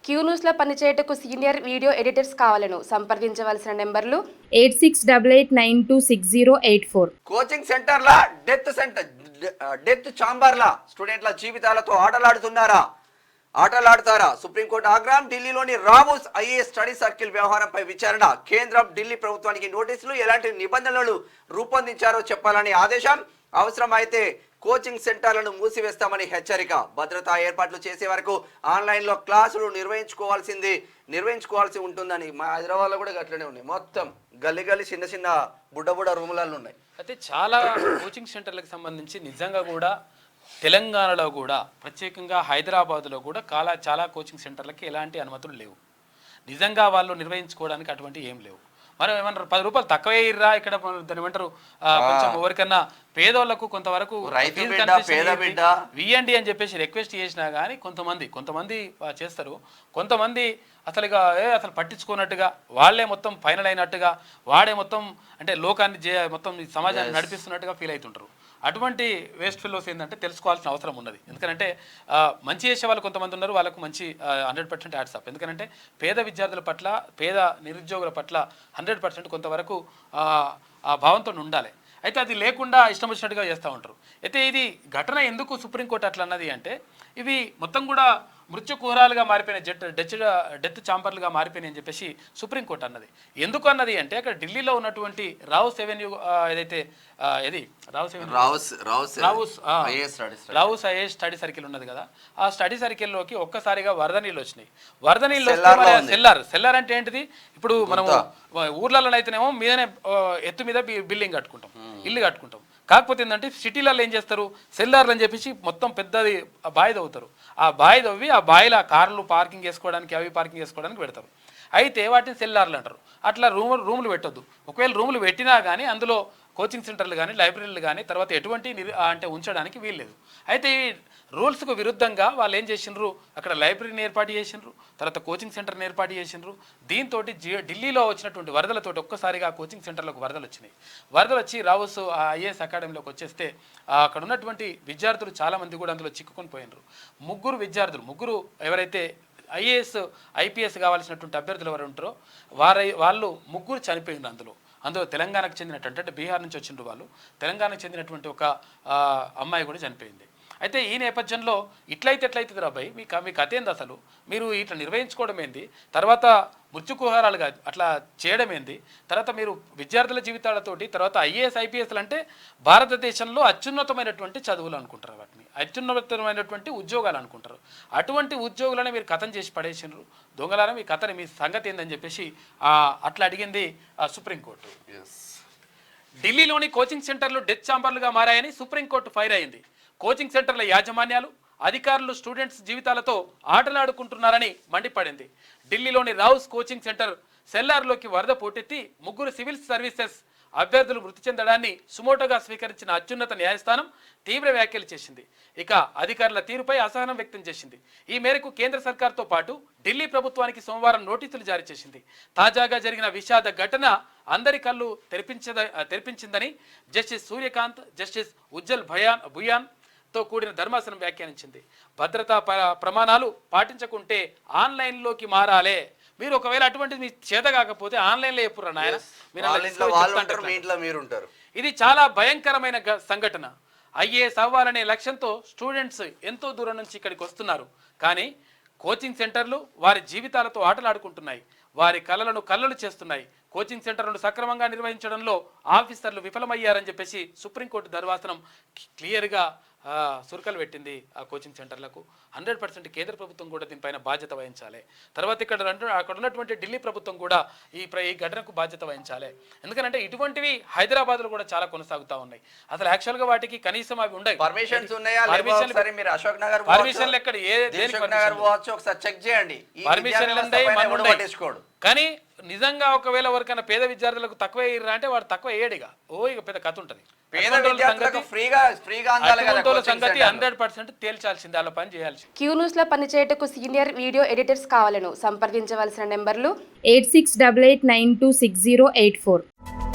Queue న్యూస్లో పనిచేయటకు senior video editors కావాలను సంప్రదించవలసిన నెంబర్లు 8688960884. కోచింగ్ సెంటర్ల డెత్ ఛాంబర్ల స్టూడెంట్ల జీవితాలతో ఆటలాడుతారా? సుప్రీంకోర్టు ఆగ్రహం. ఢిల్లీలోని రామోస్ ఐఏఎస్ స్టడీ సర్కిల్ వ్యవహారంపై విచారణ. కేంద్రం ఢిల్లీ ప్రభుత్వానికి నోటీసులు, ఎలాంటి నిబంధనలు రూపొందించారో చెప్పాలని ఆదేశం. అవసరమైతే కోచింగ్ సెంటర్లను మూసివేస్తామని హెచ్చరిక. భద్రతా ఏర్పాట్లు చేసే వరకు ఆన్లైన్లో క్లాసులు నిర్వహించుకోవాల్సి ఉంటుందని. మా హైదరాబాద్లో కూడా అట్లనే ఉన్నాయి. మొత్తం గల్లీ చిన్న చిన్న బుడ్డ రూములలో ఉన్నాయి. అయితే చాలా కోచింగ్ సెంటర్లకు సంబంధించి నిజంగా కూడా తెలంగాణలో కూడా ప్రత్యేకంగా హైదరాబాద్లో కూడా చాలా కోచింగ్ సెంటర్లకి ఎలాంటి అనుమతులు లేవు. నిజంగా వాళ్ళు నిర్వహించుకోవడానికి అటువంటి ఏం లేవు. మనం ఏమన్నారు, 10 రూపాయలు తక్కువే ఇర్రా ఇక్కడ దాని ఏమంటారు, కొంచెం ఎవరికన్నా పేదోళ్లకు కొంతవరకు వియండి అని చెప్పేసి రిక్వెస్ట్ చేసినా కానీ కొంతమంది చేస్తారు. కొంతమంది అసలు పట్టించుకున్నట్టుగా వాళ్ళే మొత్తం ఫైనల్ అయినట్టుగా, వాడే మొత్తం అంటే లోకాన్ని మొత్తం సమాజాన్ని నడిపిస్తున్నట్టుగా ఫీల్ అవుతుంటారు. అటువంటి వేస్ట్ ఫెలోస్ ఏంటంటే తెలుసుకోవాల్సిన అవసరం ఉన్నది. ఎందుకంటే మంచి చేసే వాళ్ళు కొంతమంది ఉన్నారు, వాళ్ళకు మంచి 100% యాడ్స్ అప్. ఎందుకంటే పేద విద్యార్థుల పట్ల, పేద నిరుద్యోగుల పట్ల 100% కొంతవరకు ఆ భావంతో ఉండాలి. అయితే అది లేకుండా ఇష్టం వచ్చినట్టుగా చేస్తూ ఉంటారు. అయితే ఇది ఘటన ఎందుకు సుప్రీంకోర్టు అట్లా అన్నది అంటే, ఇవి మొత్తం కూడా మృత్యు కుహరాలుగా మారిపోయిన డెత్ ఛాంబర్లుగా మారిపోయినాయి అని చెప్పేసి సుప్రీంకోర్టు అన్నది. ఎందుకు అన్నది అంటే, అక్కడ ఢిల్లీలో ఉన్నటువంటి రావుస్ ఎవెన్యూ ఏదైతే రావుస్ ఐఏఎస్ స్టడీ సర్కిల్ ఉన్నది కదా, ఆ స్టడీ సర్కిల్లోకి ఒక్కసారిగా వరద నీళ్ళు వచ్చినాయి. వరద నీళ్ళు సెల్లార్ అంటే ఏంటిది? ఇప్పుడు మనం ఊర్లలో అయితేనేమో మీదనే ఎత్తు మీద బిల్డింగ్ కట్టుకుంటాం, ఇల్లు కట్టుకుంటాం. కాకపోతే ఏంటంటే సిటీలలో ఏం చేస్తారు, సెల్లార్లు అని చెప్పేసి మొత్తం పెద్దది బావి తవ్వుతారు. ఆ బావి తవ్వి ఆ బావిలో కార్లు పార్కింగ్ చేసుకోవడానికి, అవి పార్కింగ్ చేసుకోవడానికి పెడతారు. అయితే వాటిని సెల్లార్లు అంటారు. అట్లా రూములు పెట్టొద్దు. ఒకవేళ రూములు పెట్టినా కానీ అందులో కోచింగ్ సెంటర్లు కానీ, లైబ్రరీలు కానీ తర్వాత ఎటువంటి అంటే ఉంచడానికి వీల్లేదు. అయితే ఈ రూల్స్కు విరుద్ధంగా వాళ్ళు ఏం చేసిండ్రు, అక్కడ లైబ్రరీని ఏర్పాటు చేసిండ్రు, తర్వాత కోచింగ్ సెంటర్ని ఏర్పాటు చేసిండ్రు. దీంతో ఢిల్లీలో వచ్చినటువంటి వరదలతోటి ఒక్కసారిగా కోచింగ్ సెంటర్లకు వరదలు వచ్చినాయి. వరదలు వచ్చి రావుస్ ఐఏఎస్ అకాడమీలోకి వచ్చేస్తే అక్కడ ఉన్నటువంటి విద్యార్థులు చాలామంది కూడా అందులో చిక్కుకొని పోయినరు. ముగ్గురు ఎవరైతే ఐఏఎస్ ఐపీఎస్ కావాల్సినటువంటి అభ్యర్థులు ఎవరు ఉంటారో వాళ్ళు ముగ్గురు చనిపోయినారు. అందులో తెలంగాణకు చెందినటువంటి, అంటే బీహార్ నుంచి వచ్చిండ్రు వాళ్ళు, తెలంగాణకు చెందినటువంటి ఒక అమ్మాయి కూడా చనిపోయింది. అయితే ఈ నేపథ్యంలో ఎట్లయితే రాబాయ్ మీ కథ ఏంది, అసలు మీరు ఇట్లా నిర్వహించుకోవడం ఏంది, తర్వాత మృత్యుకుహారాలుగా అట్లా చేయడం ఏంది, తర్వాత మీరు విద్యార్థుల జీవితాలతోటి తర్వాత ఐఏఎస్ ఐపీఎస్లు అంటే భారతదేశంలో అత్యున్నతమైనటువంటి చదువులు అనుకుంటారు, వాటిని అత్యున్నతమైనటువంటి ఉద్యోగాలు అనుకుంటారు. అటువంటి ఉద్యోగులను మీరు కథం చేసి పడేసినారు. దొంగలారా మీ కథని, మీ సంగతి ఏందని చెప్పేసి అట్లా అడిగింది సుప్రీంకోర్టు. ఢిల్లీలోని కోచింగ్ సెంటర్లు డెత్ ఛాంబర్లుగా మారాయని సుప్రీంకోర్టు ఫైర్ అయింది. కోచింగ్ సెంటర్ల యాజమాన్యాలు, అధికారులు స్టూడెంట్స్ జీవితాలతో ఆటలాడుకుంటున్నారని మండిపడింది. ఢిల్లీలోని రావుస్ కోచింగ్ సెంటర్ సెల్లార్లోకి వరద పోటెత్తి 3 సివిల్ సర్వీసెస్ అభ్యర్థులు మృతి చెందడాన్ని సుమోటోగా స్వీకరించిన అత్యున్నత న్యాయస్థానం తీవ్ర వ్యాఖ్యలు చేసింది. ఇక అధికారుల తీరుపై అసహనం వ్యక్తం చేసింది. ఈ మేరకు కేంద్ర సర్కార్తో పాటు ఢిల్లీ ప్రభుత్వానికి సోమవారం నోటీసులు జారీ చేసింది. తాజాగా జరిగిన విషాద ఘటన అందరి కళ్ళు తెరిపించిందని జస్టిస్ సూర్యకాంత్, జస్టిస్ ఉజ్జల్ భుయాన్ తో కూడిన ధర్మాసనం వ్యాఖ్యానించింది. భద్రతా ప్రమాణాలు పాటించకుంటే ఆన్లైన్లోకి మారాలే. మీరు ఒకవేళ అటువంటి మీ చేత కాకపోతే ఆన్లైన్లో చెప్పురా నాయన, ఇది చాలా భయంకరమైన సంఘటన. ఐఏఎస్ అవ్వాలనే లక్ష్యంతో స్టూడెంట్స్ ఎంతో దూరం నుంచి ఇక్కడికి వస్తున్నారు. కానీ కోచింగ్ సెంటర్లు వారి జీవితాలతో ఆటలాడుకుంటున్నాయి, వారి కలలు చేస్తున్నాయి. కోచింగ్ సెంటర్లను సక్రమంగా నిర్వహించడంలో ఆఫీసర్లు విఫలమయ్యారని చెప్పేసి సుప్రీంకోర్టు ధర్మాసనం క్లియర్గా సురకలు పెట్టింది. ఆ కోచింగ్ సెంటర్లకు 100% కేంద్ర ప్రభుత్వం కూడా దీనిపైన బాధ్యత వహించాలి. తర్వాత అక్కడ ఉన్నటువంటి ఢిల్లీ ప్రభుత్వం కూడా ఈ ఘటనకు బాధ్యత వహించాలి. ఎందుకంటే ఇటువంటివి హైదరాబాద్లో కూడా చాలా కొనసాగుతూ ఉన్నాయి. అసలు యాక్చువల్గా వాటికి కనీసం అవి ఉన్నాయి, పర్మిషన్లు ఎక్కడ కానీ నిజంగా ఒకవేళ ఎవరికైనా పేద విద్యార్థులకు తక్కువ ఇర్రా అంటే వాడు తక్కువ వేయడిగా ఇక పెద్ద కథ ఉంటుంది. సంగతి 100% తేల్చాల్సింది, అలా పని చేయాల్సింది. క్యూ న్యూస్ లో పనిచేయటకు సీనియర్ వీడియో ఎడిటర్స్ కావాలను సంప్రదించవలసిన నెంబర్లు 8688926084.